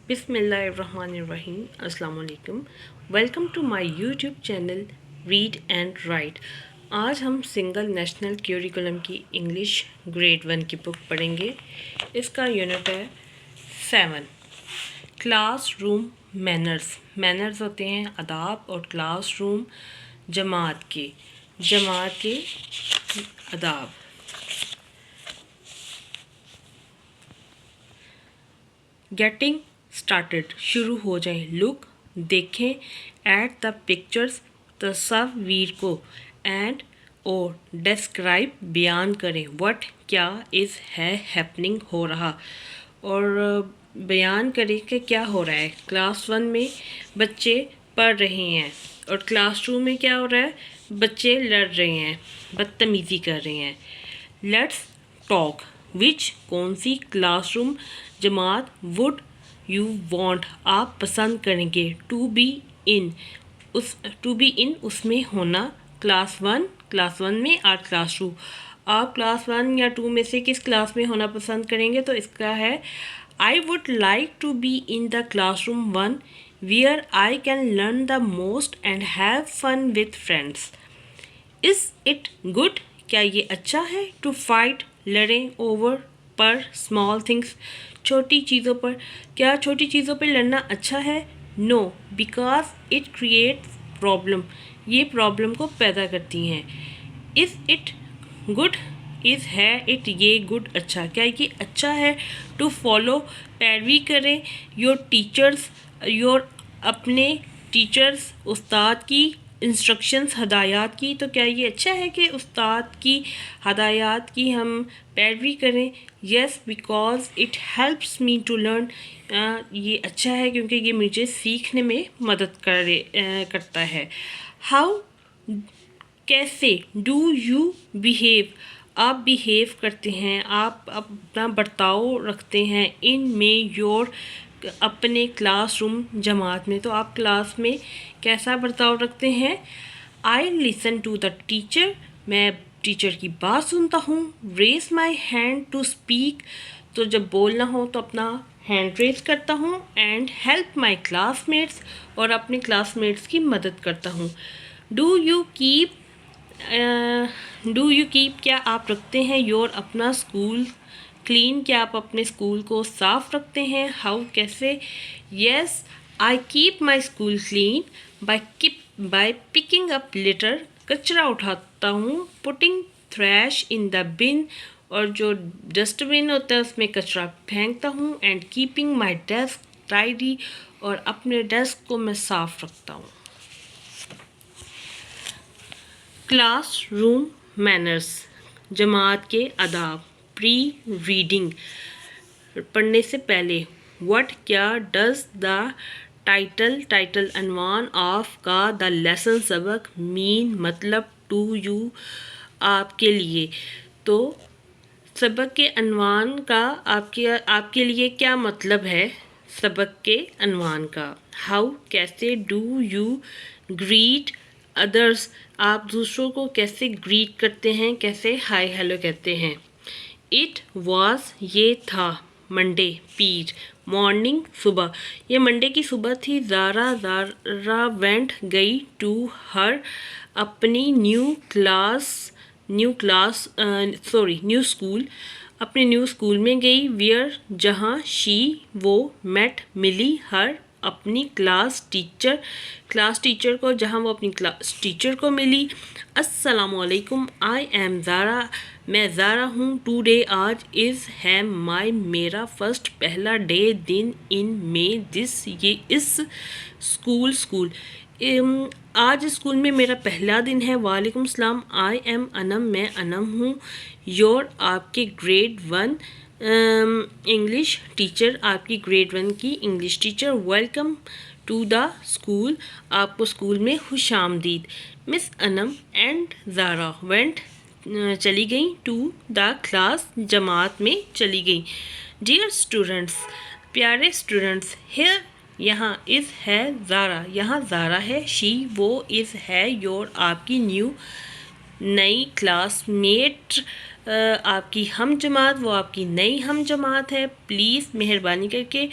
बिस्मिल्लाहिर्रहमानिर्रहीम अस्सलाम वालेकुम। Welcome to my YouTube channel read and write. आज हम सिंगल नेशनल करिकुलम की इंग्लिश ग्रेड 1 की बुक पढ़ेंगे। इसका यूनिट है 7 क्लासरूम मैनर्स। मैनर्स होते हैं आदाब और क्लासरूम जमात के आदाब। गेटिंग स्टार्टेड, शुरू हो जाए। लुक, देखें। एट द पिक्चर्स, तस्वीर को। एंड और डिस्क्राइब, बयान करें। व्हाट, क्या। इज़, है, हैपनिंग, हो रहा। और बयान करें कि क्या हो रहा है। क्लास 1 में बच्चे पढ़ रहे हैं और क्लासरूम में क्या हो रहा है, बच्चे लड़ रहे हैं, बदतमीज़ी कर रहे हैं। लेट्स टॉक, विच, कौन सी। क्लासरूम जमात। वुड यू वांट, आप पसंद करेंगे। टू बी इन, उसमें होना। क्लास 1 में। और क्लास 2, आप क्लास 1 या 2 में से किस क्लास में होना पसंद करेंगे। तो इसका है I would like to be in the classroom 1 where I can learn the most and have fun with friends. Is it good, क्या ये अच्छा है। टू फाइट, लड़ें। ओवर, पर। स्मॉल थिंग्स, छोटी चीज़ों पर, क्या छोटी चीज़ों पर लड़ना अच्छा है। No, because it creates problem, ये प्रॉब्लम को पैदा करती हैं। इज़ इट गुड, इज़, है, इट, ये, गुड, अच्छा, क्या ये अच्छा है। टू फॉलो, पैरवी करें। योर टीचर्स, योर, अपने टीचर्स, उस्ताद की। इंस्ट्रक्शंस, हदायत की, तो क्या ये अच्छा है कि उस्ताद की हदायत की हम पैरवी करें। Yes, because it helps me to learn, ये अच्छा है क्योंकि ये मुझे सीखने में मदद करता है। हाउ, कैसे। डू यू बिहेव, आप बिहेव करते हैं, आप अपना बर्ताव रखते हैं। इन में, योर, अपने क्लासरूम जमात में, तो आप क्लास में कैसा बर्ताव रखते हैं। I listen to the teacher, मैं टीचर की बात सुनता हूँ। Raise my hand to speak, तो जब बोलना हो तो अपना हैंड रेस करता हूँ। एंड हेल्प माई क्लासमेट्स, और अपने क्लासमेट्स की मदद करता हूँ। डू यू कीप, क्या आप रखते हैं योर, अपना स्कूल क्लीन, क्या आप अपने स्कूल को साफ रखते हैं। हाउ, कैसे। Yes, I keep my school clean bye picking up litre, कचरा उठाता हूँ। पुटिंग थ्रैश इन द बिन, और जो डस्टबिन होता है उसमें कचरा फेंकता हूँ। And keeping my desk tidy, और अपने डेस्क को मैं साफ रखता हूँ। क्लासरूम मैनर्स, जमात के आदाब। प्री रीडिंग, पढ़ने से पहले। व्हाट, क्या। डज, द, टाइटल अनवान। ऑफ, का। द लेसन, सबक। मीन, मतलब। टू यू, आपके लिए। तो सबक के अनवान का आपके लिए क्या मतलब है, सबक के अनवान का। हाउ, कैसे। डू यू ग्रीट अदर्स, आप दूसरों को कैसे ग्रीट करते हैं, कैसे हाय हेलो कहते हैं। इट वॉज, ये था। मंडे, पीर। मॉर्निंग, सुबह, ये मंडे की सुबह थी। ज़ारा वेंट, गई। टू हर, अपनी न्यू स्कूल, अपने न्यू स्कूल में गई। वियर, जहाँ। शी, वो। मेट, मिली। हर, अपनी क्लास टीचर को, जहाँ वो अपनी क्लास टीचर को मिली। अस्सलामुअलैकुम, आई एम ज़ारा, मैं ज़ारा हूँ। टुडे, आज। इज़, है, माई, मेरा। फर्स्ट, पहला। डे, दिन। इन, में। दिस, ये। इस, स्कूल। आज स्कूल में मेरा पहला दिन है। वालेकुम सलाम। आई एम अनम, मैं अनम हूँ। योर, आपके ग्रेड 1 इंग्लिश टीचर, आपकी ग्रेड 1 की English teacher. Welcome to the school, आपको स्कूल में खुशामदीद। Miss Anam and Zara went, चली गई। टू द क्लास, जमात में चली गई। डियर स्टूडेंट्स, प्यारे स्टूडेंट्स। हियर, यहाँ। इज़, है, ज़ारा, यहाँ ज़ारा है। शी, वो। इज़, है, योर, आपकी। न्यू, नई। क्लासमेट, आपकी हम जमात, वो आपकी नई हम जमात है। प्लीज़ मेहरबानी करके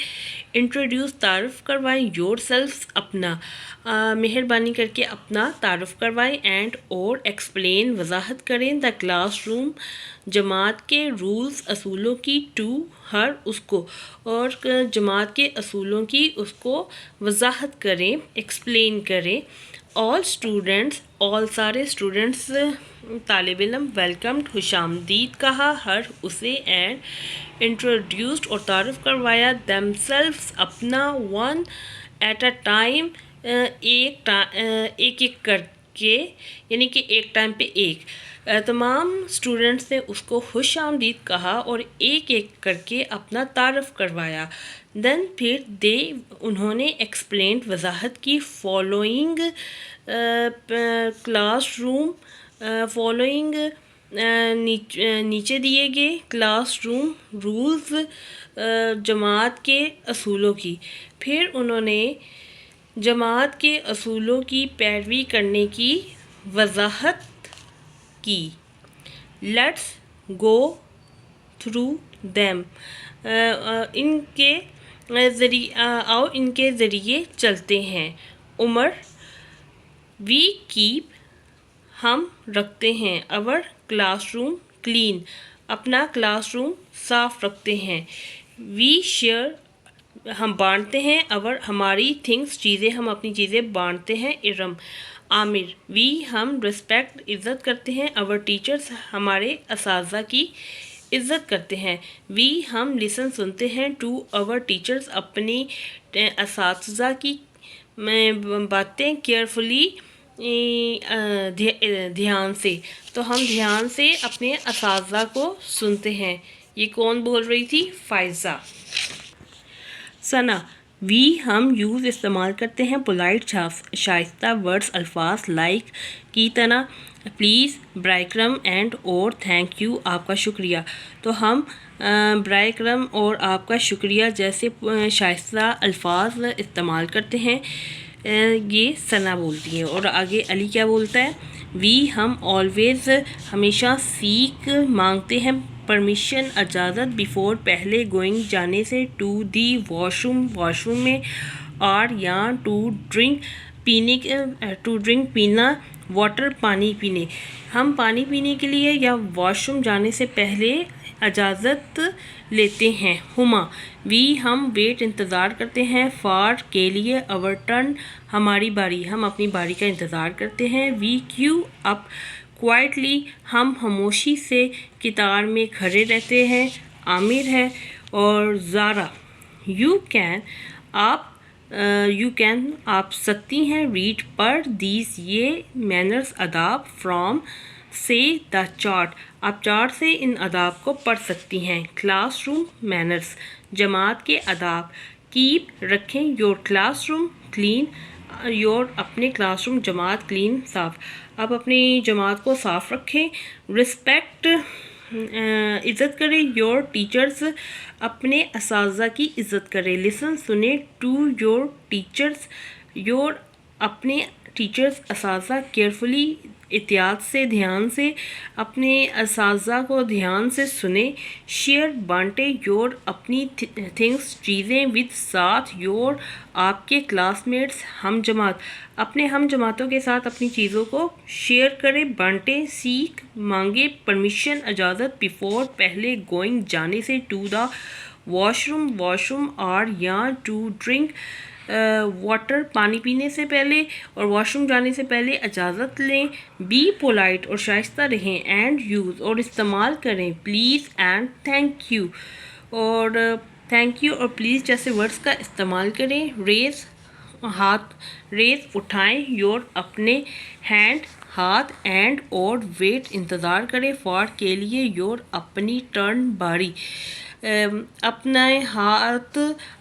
इंट्रोड्यूस, तारुफ़ करवाएं योर सेल्फ, अपना मेहरबानी करके अपना तारुफ़ करवाएं। एंड और एक्सप्लेन, वजाहत करें द क्लासरूम, जमात के रूल्स, असूलों की, टू हर, उसको, और जमात के असूलों की उसको वजाहत करें, एक्सप्लेन करें। ऑल स्टूडेंट्स, ऑल सारे स्टूडेंट्स, तालिब इल्म, वेलकम्ड, खुशामदीद कहा हर उसे, एंड इंट्रोड्यूस्ड और तारुफ़ करवाया, देमसेल्व्स अपना, वन एट अ टाइम, एक एक करके, यानी कि एक टाइम पे एक। तमाम स्टूडेंट्स ने उसको खुशामदीद कहा और एक एक करके अपना तारुफ़ करवाया। देन फिर उन्होंने एक्सप्लेन, वजाहत की, फॉलोइंग क्लासरूम, फॉलोइंग नीचे दिए गए क्लासरूम रूल्स, जमात के असूलों की। फिर उन्होंने जमात के असूलों की पैरवी करने की वजाहत की। लेट्स गो थ्रू दैम, इनके ज़रिए आओ इनके ज़रिए चलते हैं। उमर, वी कीप, हम रखते हैं, अवर क्लासरूम क्लीन, अपना क्लासरूम साफ रखते हैं। वी शेयर, हम बांटते हैं, अवर हमारी थिंग्स, चीज़ें, हम अपनी चीज़ें बांटते हैं। इरम, आमिर, वी हम रिस्पेक्ट, इज़्ज़त करते हैं, अवर टीचर्स, हमारे असातिज़ा की इज़्ज़त करते हैं। वी हम लिसन, सुनते हैं, टू अवर टीचर्स, अपनी असातिज़ा की बातें, केयरफुली, ध्यान से, तो हम ध्यान से अपने असातिज़ा को सुनते हैं। ये कौन बोल रही थी? फ़ायज़ा। सना, वी हम यूज़, इस्तेमाल करते हैं, पोलाइट, शाइस्ता वर्ड्स, अल्फाज, लाइक की तरह, प्लीज़, ब्राइक्रम, एंड और, थैंक यू, आपका शुक्रिया। तो हम ब्राइक्रम और आपका शुक्रिया जैसे शाइस्ता अल्फाज इस्तेमाल करते हैं। ये सना बोलती है। और आगे अली क्या बोलता है? वी हम ऑलवेज़, हमेशा, सीक, मांगते हैं, परमिशन, इजाज़त, बिफोर, पहले, गोइंग, जाने से, टू दी वॉशरूम, वॉशरूम में, और या टू ड्रिंक, पीने, टू ड्रिंक, पीना, वाटर, पानी पीने, हम पानी पीने के लिए या वॉशरूम जाने से पहले इजाज़त लेते हैं। हुमा, वी हम वेट, इंतज़ार करते हैं, फॉर, के लिए, अवर टर्न, हमारी बारी, हम अपनी बारी का इंतज़ार करते हैं। वी क्यू अप क्वाइटली, हम खामोशी से कतार में खड़े रहते हैं। आमिर है। और ज़ारा, यू कैन, आप, यू कैन, आप सकती हैं, रीड, पढ़, दीज, ये, मैनर्स, अदाब, फ्रॉम, से, द चार्ट, आप चार्ट से इन अदाब को पढ़ सकती हैं। क्लासरूम मैनर्स, जमात के अदाब। कीप, रखें, योर क्लासरूम क्लीन, योर, अपने क्लासरूम, जमात, क्लीन, साफ, आप अपनी जमात को साफ रखें। रिस्पेक्ट, इज़्ज़त करें, योर टीचर्स, अपने असातिज़ा की इज़्ज़त करें। लिसन, सुने, टू योर टीचर्स, योर, अपने टीचर्स, असातिज़ा, केयरफुली, एहतियात से, ध्यान से, अपने असातिज़ा को ध्यान से सुने। शेयर, बांटे, योर, अपनी थिंग्स, चीज़ें, विद, साथ, योर, आपके क्लासमेट्स, हम जमात, अपने हम जमातों के साथ अपनी चीज़ों को शेयर करें, बांटे। सीख, मांगे, परमिशन, इजाज़त, बिफोर, पहले, गोइंग, जाने से, टू द वॉशरूम, वॉशरूम, और या टू ड्रिंक वाटर, पानी पीने से पहले और वॉशरूम जाने से पहले इजाज़त लें। बी पोलाइट, और शाइस्ता रहें। एंड यूज़, और इस्तेमाल करें, प्लीज़ एंड थैंक यू, और थैंक यू और प्लीज़ जैसे वर्ड्स का इस्तेमाल करें। रेज़, हाथ, रेज़, उठाएं, योर, अपने, हैंड, हाथ, एंड, और, वेट, इंतज़ार करें, फॉर, के लिए, योर, अपनी, टर्न, बारी,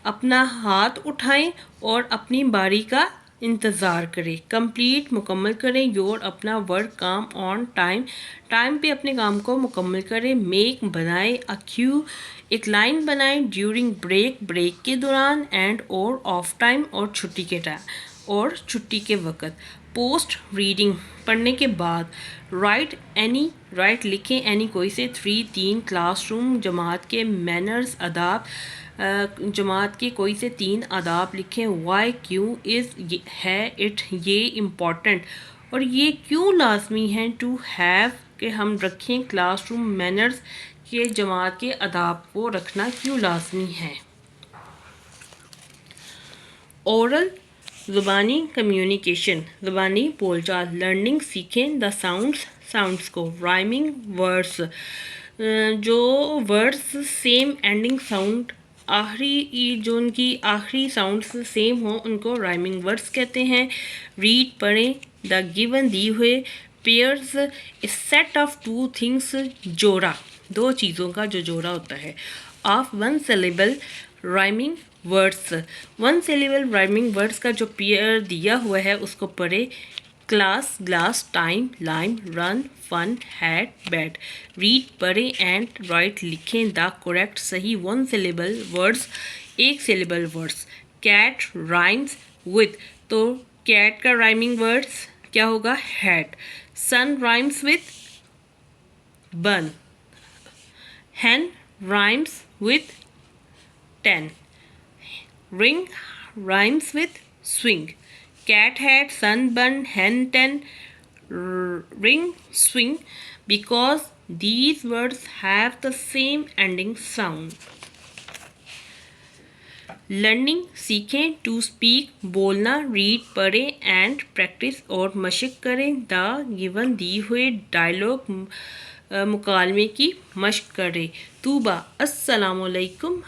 अपना हाथ उठाएं और अपनी बारी का इंतज़ार करें। कंप्लीट, मुकम्मल करें, योर, अपना वर्क, काम, ऑन टाइम, टाइम पे अपने काम को मुकम्मल करें। मेक, बनाएं, अ क्यू, एक लाइन बनाएं। ड्यूरिंग ब्रेक, ब्रेक के दौरान। एंड और ऑफ टाइम, और छुट्टी के टाइम और छुट्टी के वक़्त। पोस्ट रीडिंग, पढ़ने के बाद, राइट लिखें एनी कोई से 3 क्लासरूम, जमात के मैनर्स आदाब, जमात के कोई से 3 आदाब लिखें। वाई क्यों, इज़ है, इट ये इम्पॉर्टेंट, और ये क्यों लाजमी है टू हैव कि हम रखें, क्लासरूम मैनर्स के जमात के आदाब को रखना क्यों लाजमी है। ओरल ज़ुबानी कम्युनिकेशन, ज़ुबानी बोलचाल, लर्निंग सीखें द साउंड्स को, राइमिंग वर्ड्स, जो वर्ड्स सेम एंडिंग साउंड, आखिरी जो उनकी आखिरी साउंड्स सेम हो उनको राइमिंग वर्ड्स कहते हैं। रीड पढ़ें, द गिवन दी हुए, pairs a set of 2 things, जोड़ा 2 चीज़ों का जो जोड़ा होता है। Of 1 syllable rhyming words, 1 syllable rhyming words का जो पेयर दिया हुआ है उसको पढ़े। Class, glass, time, lime, run, fun, had, bad. Read पढ़ें एंड राइट लिखें द करेक्ट सही 1 syllable words, 1 syllable words. Cat rhymes with, तो कैट का राइमिंग वर्ड्स क्या होगा, हैड। सन राइम्स विथ बन, hen rhymes with 10, ring rhymes with swing, cat hat, sun bun, hen 10, ring swing, because these words have the same ending sound. Learning सीखें to speak, बोलना, read पढ़ें and practice और मशक करें the given दी हुए dialogue, मुकालमे की मशक करें। तूबा, अस्सलामुअलैकुम,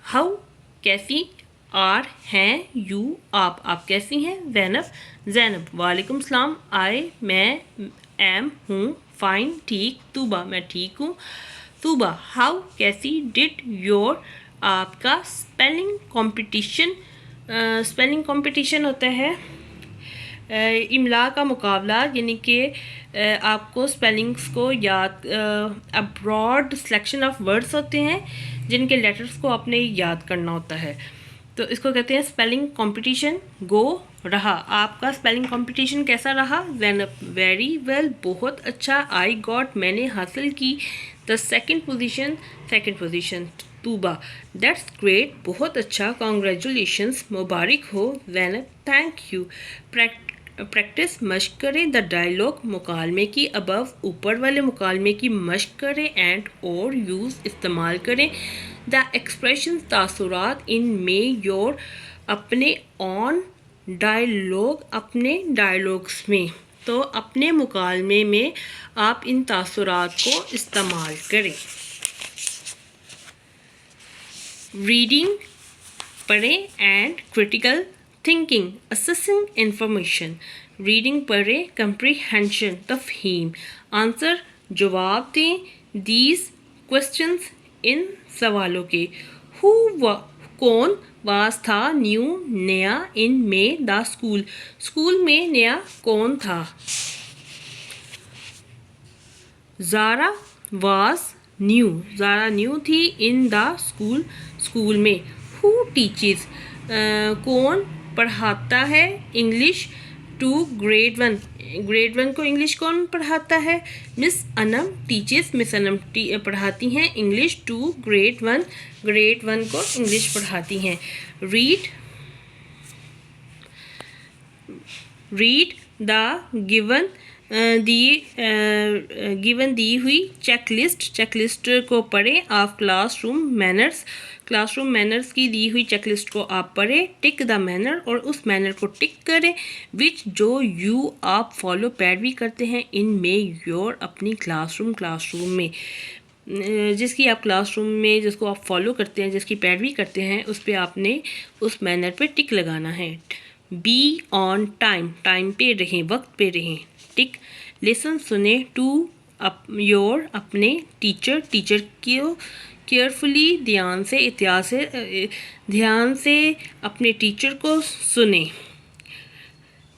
हाउ कैसी, आर हैं, यू आप कैसी हैं। ज़ैनब, वालेकुम सलाम, आई मैं, एम हूँ, फाइन ठीक, तूबा मैं ठीक हूँ। तूबा, हाउ कैसी, डिड योर आपका स्पेलिंग कंपटीशन होता है, इमला का मुकाबला, यानी कि आपको स्पेलिंग्स को याद, ब्रॉड सिलेक्शन ऑफ वर्ड्स होते हैं जिनके लेटर्स को आपने याद करना होता है, तो इसको कहते हैं स्पेलिंग कंपटीशन। गो रहा, आपका स्पेलिंग कंपटीशन कैसा रहा। ज़ैनब, वेरी वेल, बहुत अच्छा। आई गॉट, मैंने हासिल की the second position. Tuba, that's great, बहुत अच्छा। कॉन्ग्रेचुलेशंस, मुबारक हो। Zainab, thank you. प्रैक्टिस, मशक करें द डायलॉग, मुकालमे की, अबव ऊपर वाले मुकालमे की मशक करें एंड और यूज़ इस्तेमाल करें द एक्सप्रेशन तासुरात इन में योर, अपने ऑन डायलॉग, अपने डायलॉग्स में, तो अपने मुकालमे में आप इन तासुरात को इस्तेमाल करें। रीडिंग पढ़ें and critical thinking, assessing information. Reading पढ़ें, कंप्रीहेंशन, तफहीम। आंसर, जवाब दें दीज क्वेश्चंस, इन सवालों के। हु कौन, वास था, न्यू नया, इन में द स्कूल, स्कूल में नया कौन था। ज़ारा वास न्यू, ज़ारा न्यू थी इन द स्कूल, स्कूल में। हु टीचेस, कौन पढ़ाता है इंग्लिश टू ग्रेड 1, ग्रेड 1 को इंग्लिश कौन पढ़ाता है। Miss Anam teaches, miss Anam पढ़ाती हैं इंग्लिश टू ग्रेड 1, ग्रेड 1 को इंग्लिश पढ़ाती हैं। रीड द गिवन दी हुई चेकलिस्ट को पढ़ें of classroom manners, classroom manners की दी हुई चेकलिस्ट को आप पढ़ें। टिक द मैनर, और उस मैनर को टिक करें विच, जो यू आप फॉलो पैरवी करते हैं इन में योर, अपनी क्लासरूम में, जिसकी आप क्लासरूम में जिसको आप फॉलो करते हैं, जिसकी पैरवी करते हैं, उस पर आपने उस मैनर पे टिक लगाना है। बी ऑन टाइम, टाइम पे रहें, वक्त पे रहें, टिक। लिसन सुने टू योर, अपने टीचर को केयरफुली, ध्यान से अपने टीचर को सुने।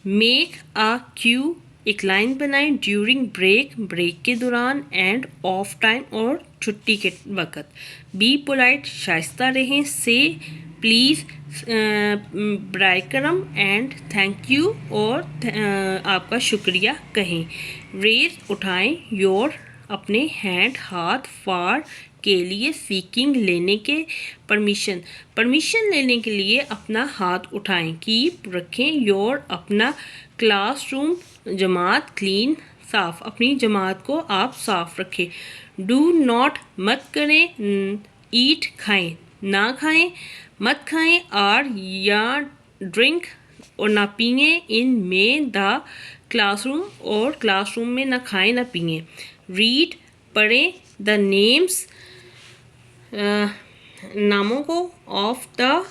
मेक अ क्यू, एक लाइन बनाएं ड्यूरिंग ब्रेक के दौरान, एंड ऑफ टाइम, और छुट्टी के वक़्त। बी पोलाइट, शाइस्ता रहें। से प्लीज़, बराए करम एंड थैंक यू, और आपका शुक्रिया कहें। रेज उठाएं, योर अपने हैंड हाथ, फार के लिए, सीकिंग लेने के, परमिशन लेने के लिए अपना हाथ उठाएं। कीप रखें, योर अपना क्लासरूम जमात, क्लीन साफ, अपनी जमात को आप साफ रखें। डू नॉट मत करें, ईट खाएं ना खाएं, मत खाएं, आर या ड्रिंक और ना पिए, इन में द क्लासरूम और क्लासरूम में ना खाएं ना पिए। रीड पढ़ें, द नेम्स नामों को, of the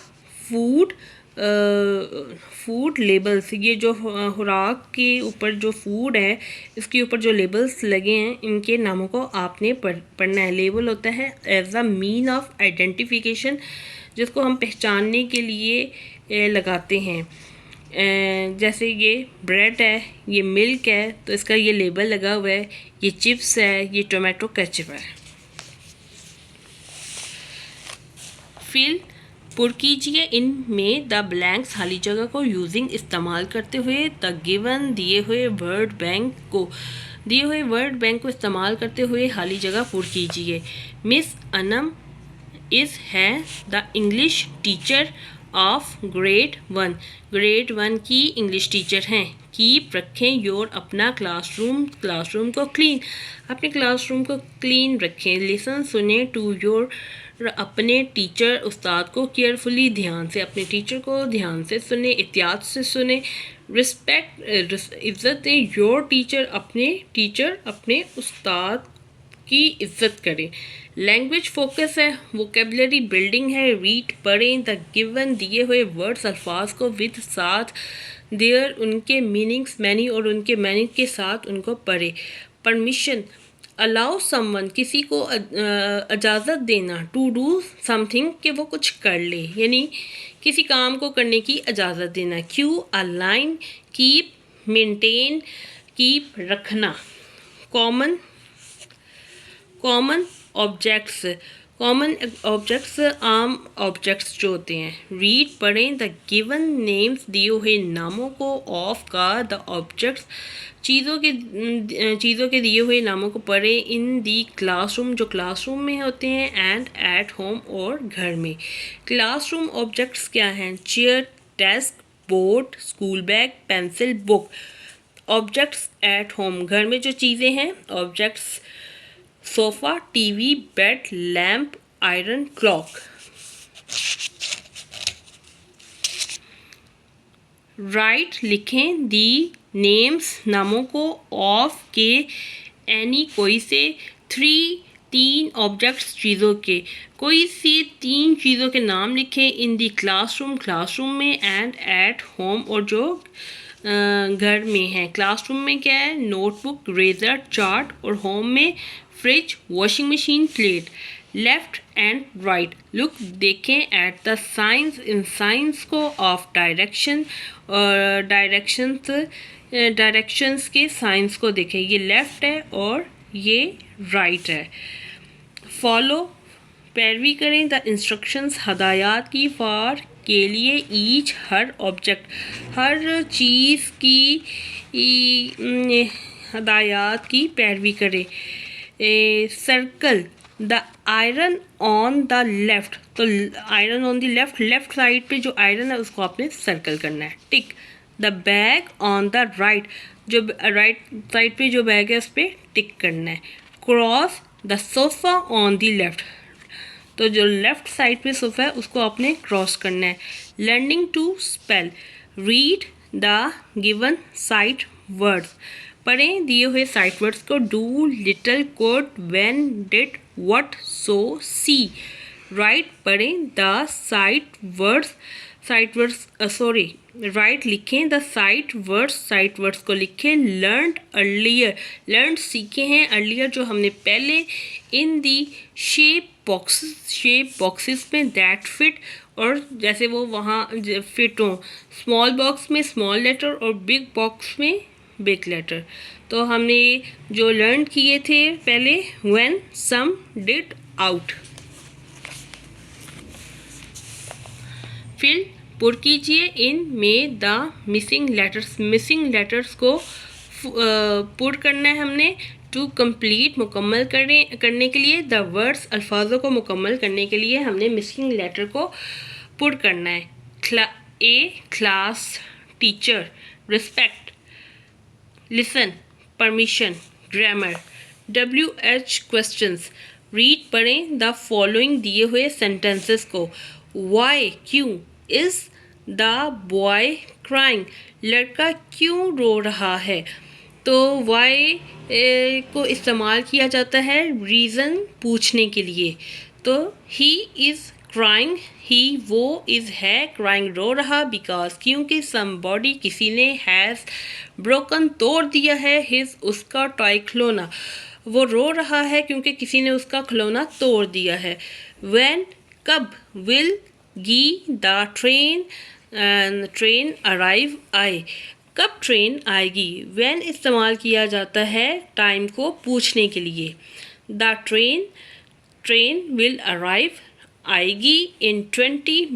food food labels, ये जो खुराक के ऊपर जो फूड है इसके ऊपर जो लेबल्स लगे हैं इनके नामों को आपने पढ़ना है। लेबल होता है as a mean of identification, जिसको हम पहचानने के लिए लगाते हैं। जैसे ये ब्रेड है, ये मिल्क है, तो इसका ये लेबल लगा हुआ है। ये चिप्स है, ये टोमेटो केचप है। फिल पुर कीजिए इनमें द ब्लैंक्स, खाली जगह को, यूजिंग इस्तेमाल करते हुए द गिवन, दिए हुए वर्ड बैंक को इस्तेमाल करते हुए खाली जगह पुर कीजिए। मिस अनम इज़ है the English teacher of grade 1 की इंग्लिश टीचर हैं। कीप रखें, योर अपना क्लासरूम को क्लीन, अपने क्लासरूम को क्लीन रखें। लिसन सुने, टू योर अपने टीचर उस्ताद को, केयरफुली ध्यान से, अपने टीचर को ध्यान से सुने, एहतियात से सुने। रिस्पेक्ट इज़्ज़त दें, योर टीचर अपने उस्ताद की इज्जत करें। लैंग्वेज फोकस है, वोकेबलरी बिल्डिंग है। रीड पढ़ें, द गिवन दिए हुए वर्ड्स अल्फाज को, विद साथ, देयर उनके मीनिंग्स मैनी और उनके मीनिंग के साथ उनको पढ़ें। परमिशन अलाउ समवन किसी को इजाज़त देना, टू डू समथिंग कि वो कुछ कर ले, यानी किसी काम को करने की इजाज़त देना। Q align, keep maintain, keep रखना। कॉमन ऑब्जेक्ट्स आम ऑब्जेक्ट्स जो होते हैं। रीड पढ़ें, द गिवन नेम्स दिए हुए नामों को, ऑफ का द ऑब्जेक्ट्स चीज़ों के दिए हुए नामों को पढ़ें। इन दी क्लासरूम जो क्लासरूम में होते हैं, एंड एट होम और घर में। क्लासरूम ऑब्जेक्ट्स क्या हैं? Chair, desk, board, school bag, pencil, book. Objects at home घर में जो चीज़ें हैं, objects sofa, TV, bed, lamp, iron, clock. Right लिखें, दी नेम्स नामों को, ऑफ के, एनी कोई से, तीन ऑब्जेक्ट्स चीज़ों के, कोई सी 3 चीज़ों के नाम लिखें। इन दी क्लासरूम में, एंड एट होम और जो घर में है। क्लासरूम में क्या है? नोटबुक, रेजर, चार्ट, और होम में fridge, washing machine, plate. Left and right look देखें एट द साइंस, इन साइंस को, ऑफ डायरेक्शन और डायरेक्शंस के साइंस को देखें। ये लेफ्ट है और ये राइट है। फॉलो पैरवी करें, द इंस्ट्रक्शंस हदायत की, फॉर के लिए, ईच हर ऑब्जेक्ट हर चीज़ की हदायत की पैरवी करें। Circle the iron on the left, तो iron on the left side पे जो आयरन है उसको आपने सर्कल करना है। Tick the bag on the right, जो राइट साइड पे जो बैग है उस पर टिक करना है। Cross the sofa on the left, तो जो लेफ्ट साइड पे सोफ़ा है उसको आपने क्रॉस करना है। Learning to spell, read the given sight words, पढ़ें दिए हुए साइट वर्ड्स को। Do, little, could, when, did, what, so, see. Write पढ़ें द साइट वर्ड्स राइट लिखें द साइट वर्ड्स को लिखें। लर्नड अर्लियर, लर्नड सीखे हैं, अर्लियर जो हमने पहले। इन दी शेप बॉक्सेस में, दैट फिट, और जैसे वो वहाँ फिट हों। स्मॉल बॉक्स में स्मॉल लेटर और बिग बॉक्स में बिग लेटर। तो हमने जो लर्न किए थे पहले, when, some, did, out. Fill पुर कीजिए इन में द मिसिंग लेटर्स को पुर करना है हमने। टू कंप्लीट मुकम्मल करने के लिए, द वर्ड्स अल्फाजों को मुकम्मल करने के लिए हमने मिसिंग लेटर को पुर करना है। Class, teacher, respect, listen, permission, grammar. WH questions, read पढ़ें द फॉलोइंग दिए हुए सेंटेंसेस को। वाई, क्यों। इज द बॉय क्राइंग, लड़का क्यों रो रहा है। तो वाई को इस्तेमाल किया जाता है रीज़न पूछने के लिए। तो ही इज़ क्राइंग, ही वो, इज़ है, क्राइंग रो रहा, बिकॉज क्योंकि समबॉडी किसी ने, हैज़ ब्रोकन तोड़ दिया है, हिज उसका टॉय खिलौना, वो रो रहा है क्योंकि किसी ने उसका खिलौना तोड़ दिया है। व्हेन, कब। विल, गी, द ट्रेन अराइव, आए, कब ट्रेन आएगी। व्हेन इस्तेमाल किया जाता है टाइम को पूछने के लिए। द ट्रेन विल अराइव, आएगी इन 20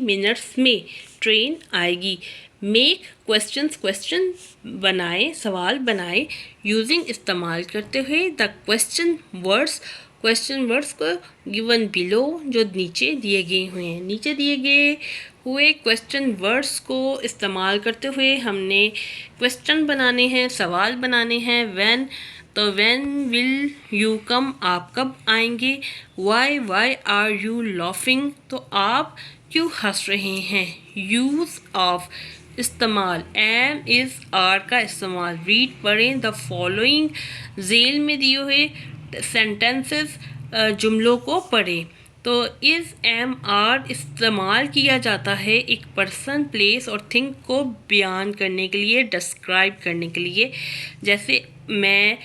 मिनट्स में ट्रेन आएगी। मेक क्वेश्चन बनाए, सवाल बनाए, यूजिंग इस्तेमाल करते हुए द क्वेश्चन वर्ड्स को गिवन बिलो, जो नीचे दिए गए हुए हैं। नीचे दिए गए हुए क्वेश्चन वर्ड्स को इस्तेमाल करते हुए हमने क्वेश्चन बनाने हैं, सवाल बनाने हैं। व्हेन, तो व्हेन विल यू कम, आप कब आएंगे। वाई आर यू लाफिंग, तो आप क्यों हंस रहे हैं। यूज़ ऑफ, इस्तेमाल, एम, इज़, आर का इस्तेमाल। रीड पढ़ें द फॉलोइंग, जेल में दिए हुए सेंटेंसेस, जुमलों को पढ़ें। तो इज़, एम, आर इस्तेमाल किया जाता है एक पर्सन, प्लेस और थिंग को बयान करने के लिए, डिस्क्राइब करने के लिए। जैसे मैं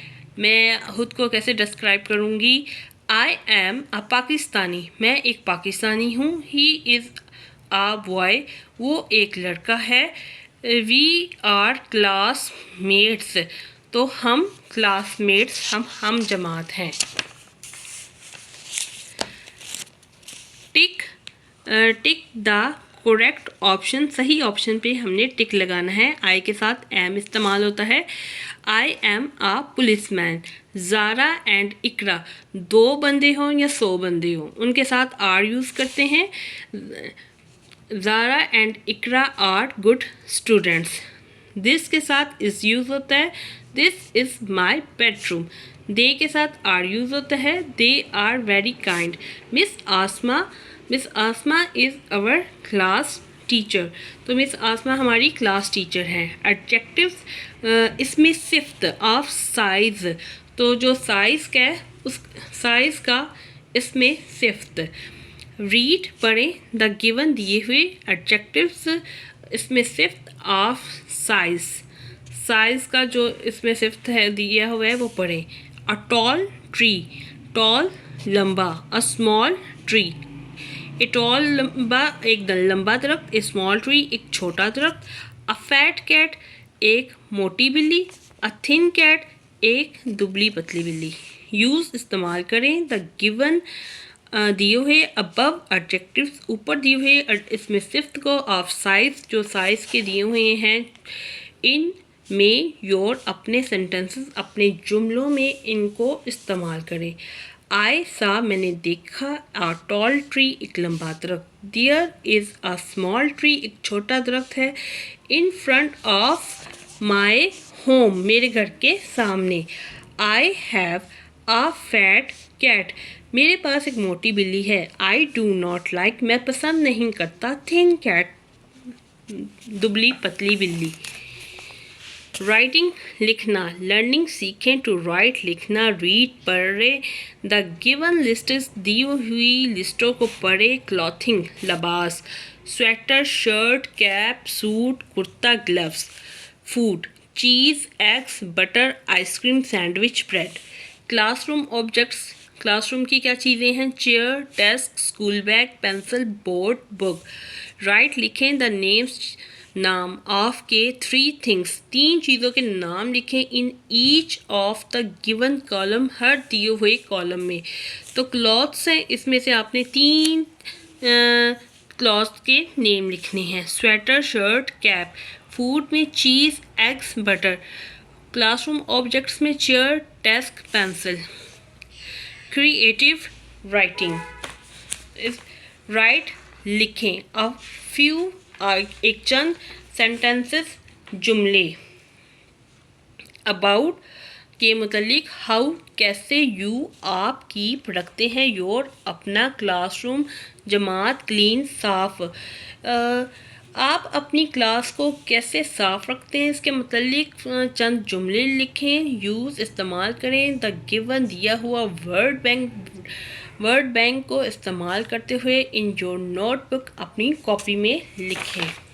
खुद को कैसे डिस्क्राइब करूँगी। आई एम अ पाकिस्तानी, मैं एक पाकिस्तानी हूँ। ही इज़ अ बॉय, वो एक लड़का है। वी आर क्लासमेट्स, तो हम क्लासमेट्स, हम जमात हैं। टिक द करेक्ट ऑप्शन, सही ऑप्शन पे हमने टिक लगाना है। आई के साथ एम इस्तेमाल होता है। I am a policeman. Zara and Iqra, 2 बंदे हों या 100 बंदे हों, उनके साथ आर यूज़ करते हैं। Zara and Iqra are good students. This के साथ इस यूज़ होता है। This is my bedroom. They के साथ आर यूज़ होता है। They are very kind. Miss Asma is our class teacher, तो मिस आसमा हमारी क्लास टीचर हैं। एडजेक्टिव्स, इसमें सिफ्त ऑफ साइज़, तो जो साइज़ का है उस साइज़ का इसमें सिफ्त। रीड पढ़ें द गिवन दिए हुए एडजेक्टिव्स, इसमें सिफ्त ऑफ साइज़ का जो इसमें सिफ्त है दिया हुआ है वो पढ़ें। अ टॉल ट्री, टॉल लंबा। अ स्मॉल ट्री, ए टॉल लंबा, एक लंबा दरख्त। ए स्मॉल ट्री, एक छोटा दरख्त। अ फैट कैट, एक मोटी बिल्ली। अ थिन कैट, एक दुबली पतली बिल्ली। यूज़ इस्तेमाल करें द गिवन दिए हुए अबव एडजेक्टिव्स, ऊपर दिए हुए इसमें सिफ्त को, ऑफ साइज़ जो साइज़ के दिए हुए हैं। इन में योर, अपने सेंटेंसेस, अपने जुमलों में इनको इस्तेमाल करें। आई सा, मैंने देखा। अ टॉल ट्री, एक लंबा दरख्त। There is a small tree, एक छोटा दरख्त है। In front of my home, मेरे घर के सामने। I have a fat cat, मेरे पास एक मोटी बिल्ली है। आई डू नॉट लाइक, मैं पसंद नहीं करता। थिन कैट, दुबली पतली बिल्ली। राइटिंग, लिखना। लर्निंग, सीखें। टू राइट, लिखना। रीड, पढ़े द गिवन लिस्ट, दी हुई लिस्टों को पढ़े। क्लॉथिंग, लिबास। Sweater, shirt, cap, suit, kurta, gloves. Food, cheese, eggs, butter, ice cream, sandwich, bread. Classroom objects, classroom की क्या चीज़ें हैं। Chair, desk, school bag, pencil, board, book. Write, लिखें द नेम्स, नाम ऑफ के 3 थिंग्स, 3 चीज़ों के नाम लिखें। In each of the given column, हर दिए हुए कॉलम में। तो क्लॉथ्स हैं, इसमें से आपने 3 क्लॉथ्स के नेम लिखने हैं। Sweater, shirt, cap. फूड में cheese, eggs, butter. Classroom objects में chair, desk, pencil. Creative writing, write लिखें। अ फ्यू, एक चंद सेंटेंसेस, जुमले। अबाउट के मुतालिक। हाउ, कैसे। यू, आप। कीप, रखते हैं। योर, अपना। क्लासरूम, जमात। क्लीन, साफ। आप अपनी क्लास को कैसे साफ रखते हैं, इसके मुतालिक चंद जुमले लिखें। यूज़, इस्तेमाल करें। द गिवन, दिया हुआ। वर्ड बैंक को इस्तेमाल करते हुए इन योर नोटबुक, अपनी कॉपी में लिखें।